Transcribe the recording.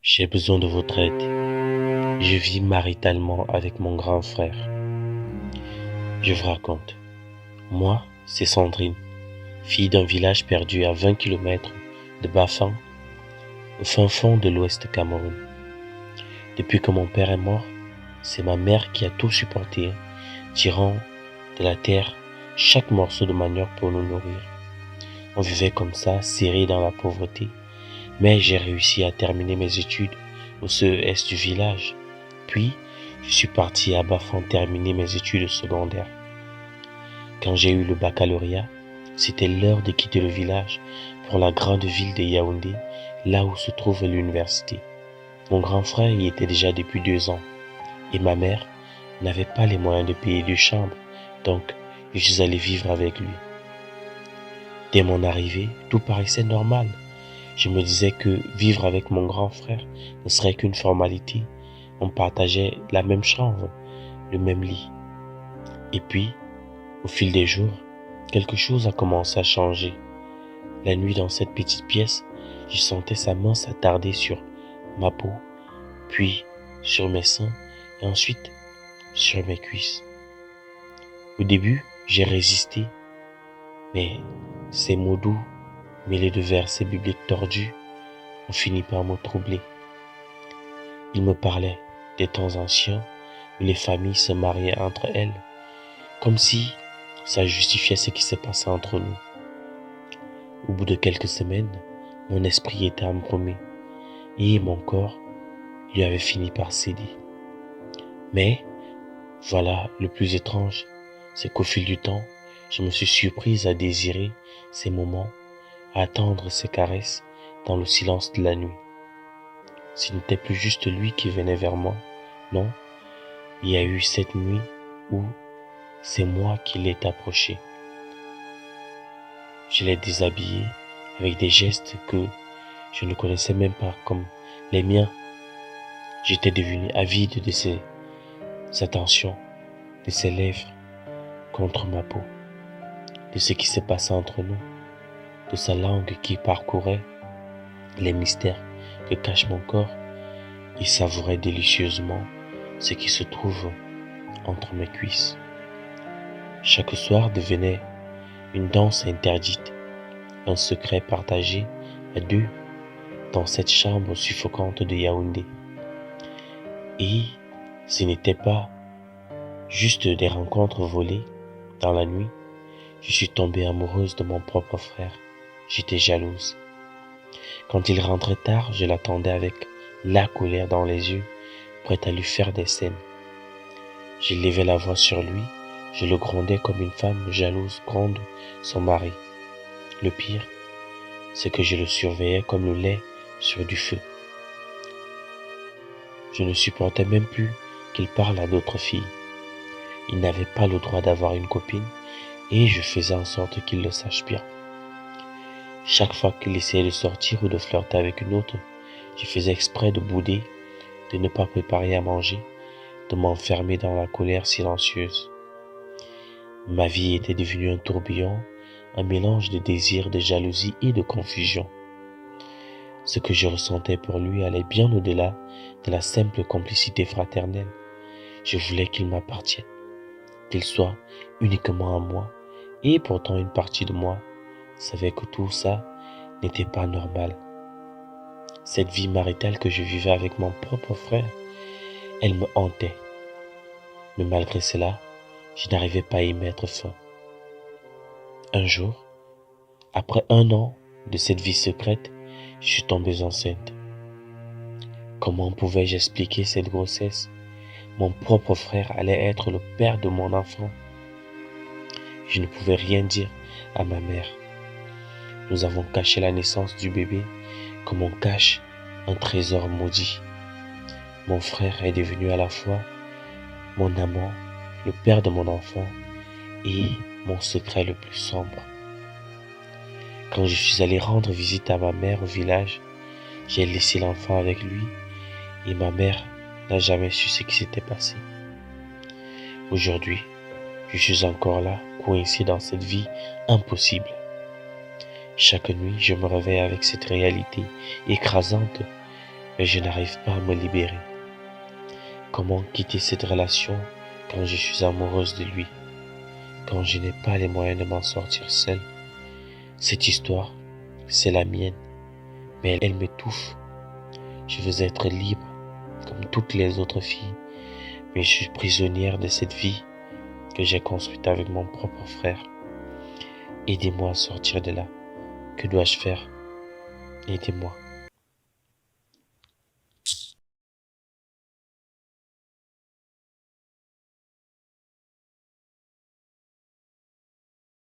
J'ai besoin de votre aide. Je vis maritalement avec mon grand frère. Je vous raconte. Moi, c'est Sandrine, fille d'un village perdu à 20 kilomètres de Bafang, au fin fond de l'ouest Cameroun. Depuis que mon père est mort, c'est ma mère qui a tout supporté, tirant de la terre chaque morceau de manioc pour nous nourrir. On vivait comme ça, serré dans la pauvreté, mais j'ai réussi à terminer mes études au CES du village. Puis, je suis parti à Bafang terminer mes études secondaires. Quand j'ai eu le baccalauréat, c'était l'heure de quitter le village pour la grande ville de Yaoundé, là où se trouve l'université. Mon grand frère y était déjà depuis 2 ans, et ma mère n'avait pas les moyens de payer de chambre, donc je suis allé vivre avec lui. Dès mon arrivée, tout paraissait normal. Je me disais que vivre avec mon grand frère ne serait qu'une formalité. On partageait la même chambre, le même lit. Et puis, au fil des jours, quelque chose a commencé à changer. La nuit, dans cette petite pièce, je sentais sa main s'attarder sur ma peau, puis sur mes seins et ensuite sur mes cuisses. Au début, j'ai résisté, mais ces mots doux, mêlés de versets bibliques tordus, ont fini par me troubler. Il me parlait des temps anciens où les familles se mariaient entre elles, comme si ça justifiait ce qui s'est passé entre nous. Au bout de quelques semaines, mon esprit était embrumé et mon corps lui avait fini par céder. Mais voilà le plus étrange, c'est qu'au fil du temps, je me suis surprise à désirer ces moments, à attendre ces caresses dans le silence de la nuit. Ce n'était plus juste lui qui venait vers moi, non, il y a eu cette nuit où c'est moi qui l'ai approché. Je l'ai déshabillé avec des gestes que je ne connaissais même pas comme les miens. J'étais devenu avide de ses attentions, de ses lèvres contre ma peau, de ce qui s'est passé entre nous, de sa langue qui parcourait les mystères que cache mon corps et savourait délicieusement ce qui se trouve entre mes cuisses. Chaque soir devenait une danse interdite, un secret partagé à deux dans cette chambre suffocante de Yaoundé. Et ce n'était pas juste des rencontres volées dans la nuit. Je suis tombée amoureuse de mon propre frère. J'étais jalouse. Quand il rentrait tard, je l'attendais avec la colère dans les yeux, prête à lui faire des scènes. J'élevais la voix sur lui, je le grondais comme une femme jalouse gronde son mari. Le pire, c'est que je le surveillais comme le lait sur du feu. Je ne supportais même plus qu'il parle à d'autres filles. Il n'avait pas le droit d'avoir une copine et je faisais en sorte qu'il le sache bien. Chaque fois qu'il essayait de sortir ou de flirter avec une autre, je faisais exprès de bouder, de ne pas préparer à manger, de m'enfermer dans la colère silencieuse. Ma vie était devenue un tourbillon, un mélange de désir, de jalousie et de confusion. Ce que je ressentais pour lui allait bien au-delà de la simple complicité fraternelle. Je voulais qu'il m'appartienne, qu'il soit uniquement à moi, et pourtant une partie de moi savait que tout ça n'était pas normal. Cette vie maritale que je vivais avec mon propre frère, elle me hantait. Mais malgré cela, je n'arrivais pas à y mettre fin. Un jour, après 1 an de cette vie secrète, je suis tombée enceinte. Comment pouvais-je expliquer cette grossesse? Mon propre frère allait être le père de mon enfant. Je ne pouvais rien dire à ma mère. Nous avons caché la naissance du bébé comme on cache un trésor maudit. Mon frère est devenu à la fois mon amant, le père de mon enfant et mon secret le plus sombre. Quand je suis allé rendre visite à ma mère au village, j'ai laissé l'enfant avec lui et ma mère n'a jamais su ce qui s'était passé. Aujourd'hui, je suis encore là, coincé dans cette vie impossible. Chaque nuit, je me réveille avec cette réalité écrasante mais je n'arrive pas à me libérer. Comment quitter cette relation quand je suis amoureuse de lui, quand je n'ai pas les moyens de m'en sortir seule? Cette histoire, c'est la mienne, mais elle m'étouffe. Je veux être libre, comme toutes les autres filles, mais je suis prisonnière de cette vie que j'ai construite avec mon propre frère. Aidez-moi à sortir de là. Que dois-je faire? Aidez-moi.